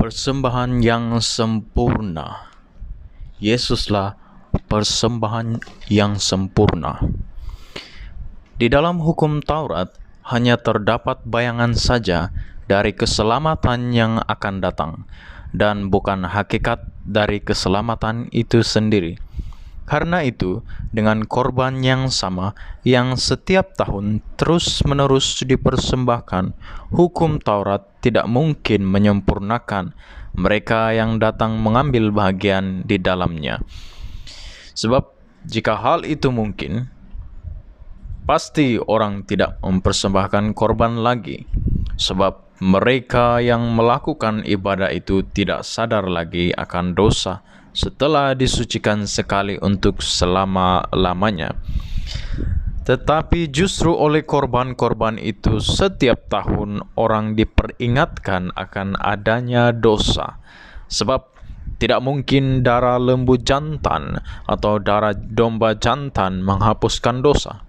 Persembahan yang sempurna. Yesuslah persembahan yang sempurna. Di dalam hukum Taurat hanya terdapat bayangan saja dari keselamatan yang akan datang, dan bukan hakikat dari keselamatan itu sendiri. Karena itu, dengan korban yang sama yang setiap tahun terus-menerus dipersembahkan, hukum Taurat tidak mungkin menyempurnakan mereka yang datang mengambil bagian di dalamnya. Sebab jika hal itu mungkin, pasti orang tidak mempersembahkan korban lagi, sebab mereka yang melakukan ibadah itu tidak sadar lagi akan dosa setelah disucikan sekali untuk selama-lamanya. Tetapi justru oleh korban-korban itu setiap tahun orang diperingatkan akan adanya dosa. Sebab tidak mungkin darah lembu jantan atau darah domba jantan menghapuskan dosa.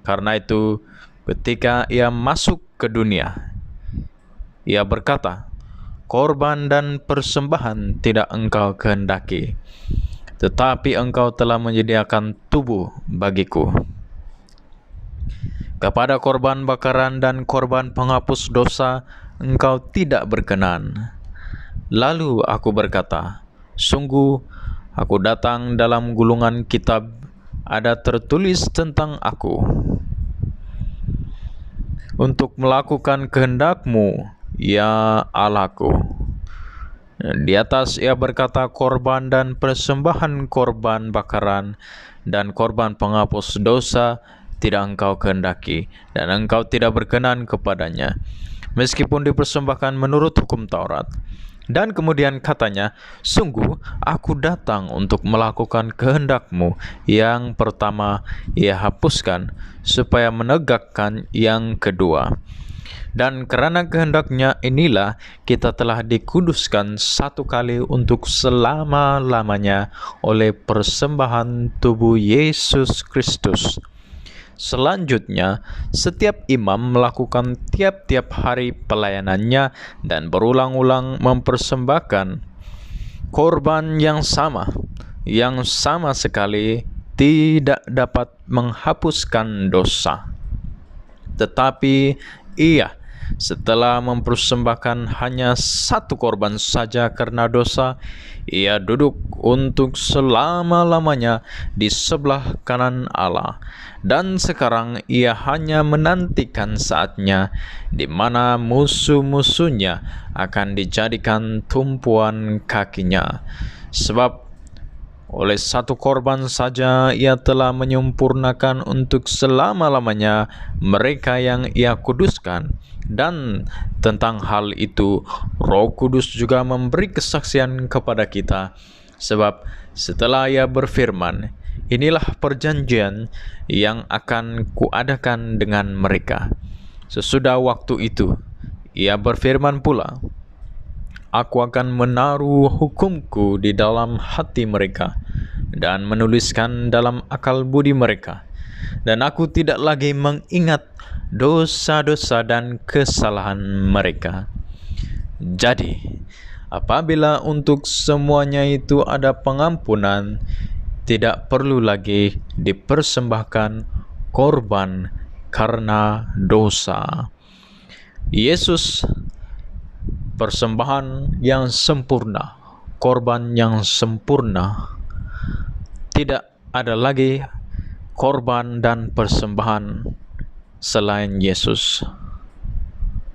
Karena itu, ketika ia masuk ke dunia, ia berkata, "Korban dan persembahan tidak engkau kehendaki, tetapi engkau telah menyediakan tubuh bagiku. Kepada korban bakaran dan korban penghapus dosa engkau tidak berkenan." Lalu aku berkata, "Sungguh, aku datang dalam gulungan kitab ada tertulis tentang aku, untuk melakukan kehendak-Mu, ya Allahku." Di atas ia berkata, "Korban dan persembahan korban bakaran dan korban penghapus dosa tidak engkau kehendaki, dan engkau tidak berkenan kepadanya, meskipun dipersembahkan menurut hukum Taurat." Dan kemudian katanya, "Sungguh aku datang untuk melakukan kehendak-Mu." Yang pertama ia hapuskan, supaya menegakkan yang kedua. Dan karena kehendak-Nya inilah kita telah dikuduskan satu kali untuk selama-lamanya oleh persembahan tubuh Yesus Kristus. Selanjutnya, setiap imam melakukan tiap-tiap hari pelayanannya dan berulang-ulang mempersembahkan korban yang sama sekali tidak dapat menghapuskan dosa. Tetapi ia, setelah mempersembahkan hanya satu korban saja karena dosa, ia duduk untuk selama-lamanya di sebelah kanan Allah. Dan sekarang ia hanya menantikan saatnya di mana musuh-musuhnya akan dijadikan tumpuan kakinya. Sebab oleh satu korban saja ia telah menyempurnakan untuk selama-lamanya mereka yang ia kuduskan. Dan tentang hal itu Roh Kudus juga memberi kesaksian kepada kita. Sebab setelah ia berfirman, "Inilah perjanjian yang akan kuadakan dengan mereka." Sesudah waktu itu ia berfirman pula, "Aku akan menaruh hukumku di dalam hati mereka dan menuliskan dalam akal budi mereka. Dan aku tidak lagi mengingat dosa-dosa dan kesalahan mereka." Jadi, apabila untuk semuanya itu ada pengampunan, tidak perlu lagi dipersembahkan korban karena dosa. Yesus persembahan yang sempurna, korban yang sempurna. Tidak ada lagi korban dan persembahan selain Yesus.